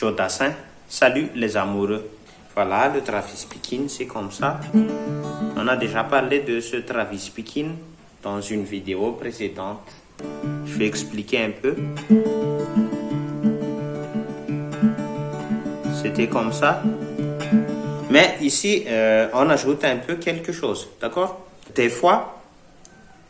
Chaudassin. Salut les amoureux. Voilà, le Travis Speaking, c'est comme ça. On a déjà parlé de ce Travis Speaking dans une vidéo précédente. Je vais expliquer un peu. C'était comme ça. Mais ici, on ajoute un peu quelque chose, d'accord? Des fois,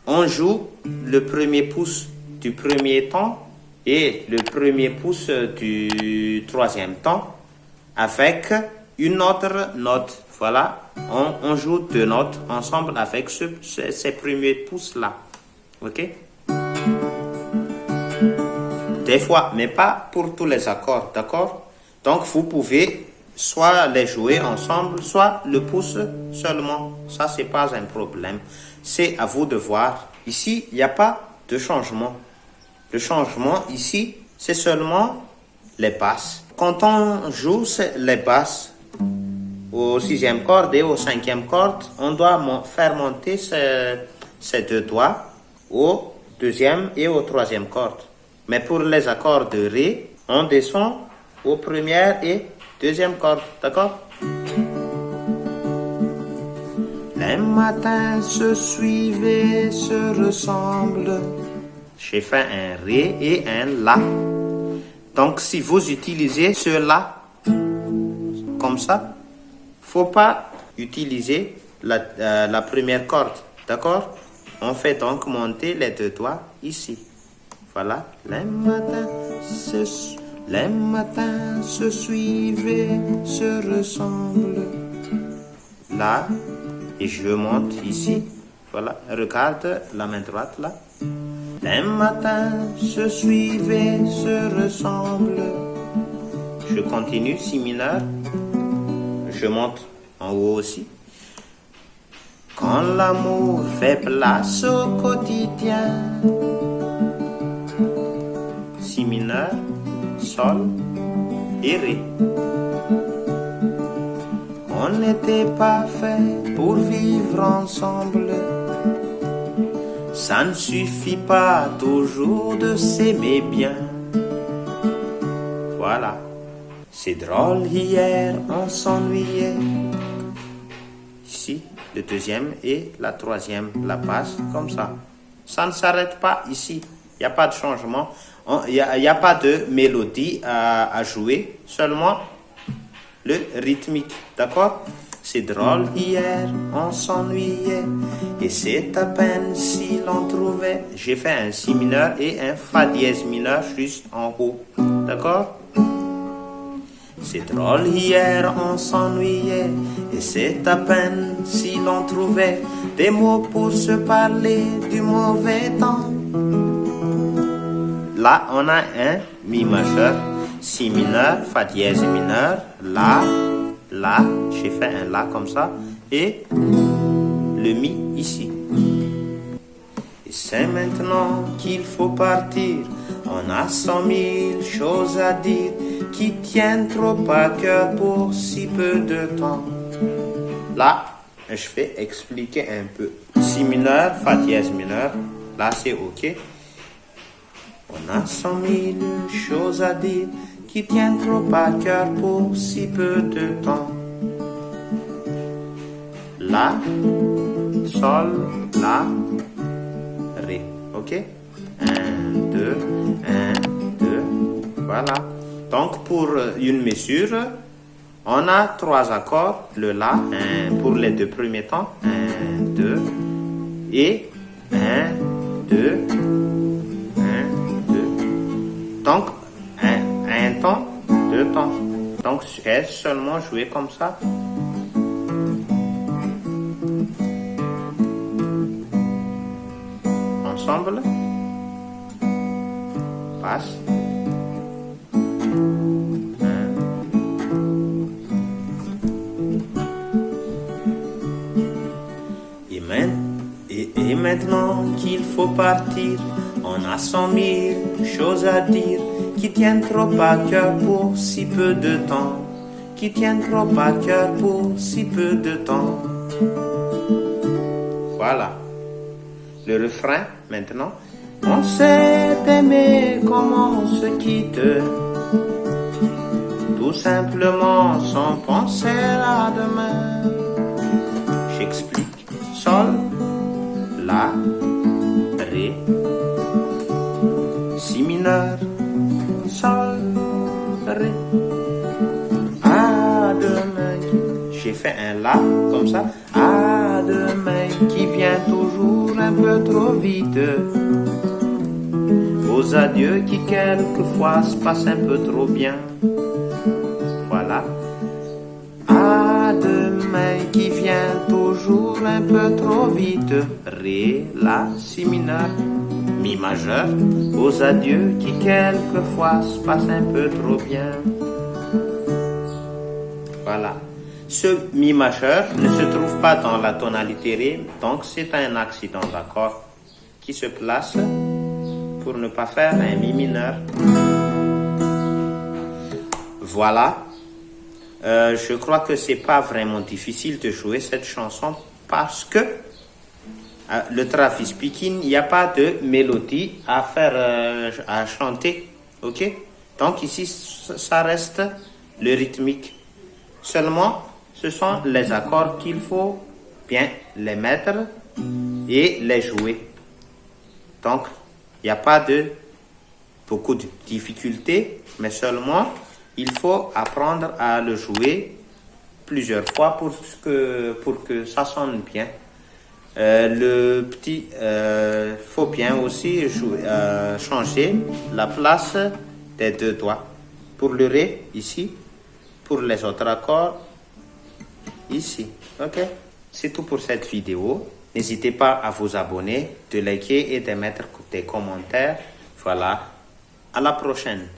on joue le premier pouce du premier temps et le premier pouce du troisième temps avec une autre note. Voilà, on joue deux notes ensemble avec ces premiers pouces-là. Ok? Des fois, mais pas pour tous les accords, d'accord? Donc, vous pouvez soit les jouer ensemble, soit le pouce seulement. Ça, c'est pas un problème. C'est à vous de voir. Ici, il n'y a pas de changement. Le changement ici, c'est seulement les basses. Quand on joue les basses au sixième corde et au cinquième corde, on doit faire monter ces deux doigts au deuxième et au troisième corde. Mais pour les accords de Ré, on descend aux premières et deuxième corde, d'accord? Les matins se suivent et se ressemblent. J'ai fait un Ré et un La. Donc, si vous utilisez ce La, comme ça, faut pas utiliser la première corde, d'accord? On fait donc monter les deux doigts ici. Voilà. Les matins se suivent et se ressemblent. Là, et je monte ici. Voilà. Regarde la main droite là. Les matins se suivent et se ressemblent. Je continue, si mineur. Je monte en haut aussi. Quand l'amour fait place au quotidien. Si mineur, sol et Ré. On n'était pas fait pour vivre ensemble. Ça ne suffit pas toujours de s'aimer bien. Voilà. C'est drôle, hier on s'ennuyait. Ici, le deuxième et la troisième, la passe comme ça. Ça ne s'arrête pas ici. Il n'y a pas de changement. Il n'y a pas de mélodie à jouer. Seulement le rythmique. D'accord? C'est drôle, hier on s'ennuyait. Et c'est à peine si l'on trouvait. J'ai fait un si mineur et un fa dièse mineur juste en haut. D'accord? C'est drôle, hier on s'ennuyait. Et c'est à peine si l'on trouvait des mots pour se parler du mauvais temps. Là, on a un mi majeur, si mineur, fa dièse mineur, la, j'ai fait un la comme ça, et le mi ici. Et c'est maintenant qu'il faut partir, on a 100 000 choses à dire, qui tiennent trop à cœur pour si peu de temps. Là, je vais expliquer un peu. Si mineur, fa dièse mineur, là c'est ok. On a 100 000 choses à dire qui tiennent trop à cœur pour si peu de temps. La, sol, la, ré. Ok? 1, 2, 1, 2. Voilà. Donc pour une mesure, on a 3 accords. Le la, pour les deux premiers temps. 1, 2. Et 1, 2. Donc, un temps, deux temps. Donc, est seulement jouer comme ça. Ensemble. Passe. Et maintenant qu'il faut partir, on a 100 000 choses à dire qui tiennent trop à cœur pour si peu de temps. Qui tiennent trop à cœur pour si peu de temps. Voilà. Le refrain maintenant. On s'est aimé comme on se quitte. tout simplement sans penser à demain. J'explique. Sol, La, Ré, Si mineur, Sol, Ré. À demain. J'ai fait un La comme ça. À demain qui vient toujours un peu trop vite. Aux adieux qui quelquefois se passent un peu trop bien. Voilà. À demain qui vient toujours un peu trop vite. Ré, La, Si mineur, Mi majeur. Aux adieux qui quelquefois se passent un peu trop bien. Voilà. Ce Mi majeur ne se trouve pas dans la tonalité Ré, donc c'est un accident d'accord qui se place pour ne pas faire un Mi mineur. Voilà. Je crois que c'est pas vraiment difficile de jouer cette chanson parce que le Travis speaking, il n'y a pas de mélodie à faire, à chanter, ok? Donc ici, ça reste le rythmique. Seulement, ce sont les accords qu'il faut bien les mettre et les jouer. Donc, il n'y a pas de beaucoup de difficultés, mais seulement il faut apprendre à le jouer plusieurs fois pour que ça sonne bien. Faut bien aussi changer la place des deux doigts. Pour le Ré, ici. Pour les autres accords, ici. Ok? C'est tout pour cette vidéo. N'hésitez pas à vous abonner, de liker et de mettre des commentaires. Voilà. À la prochaine.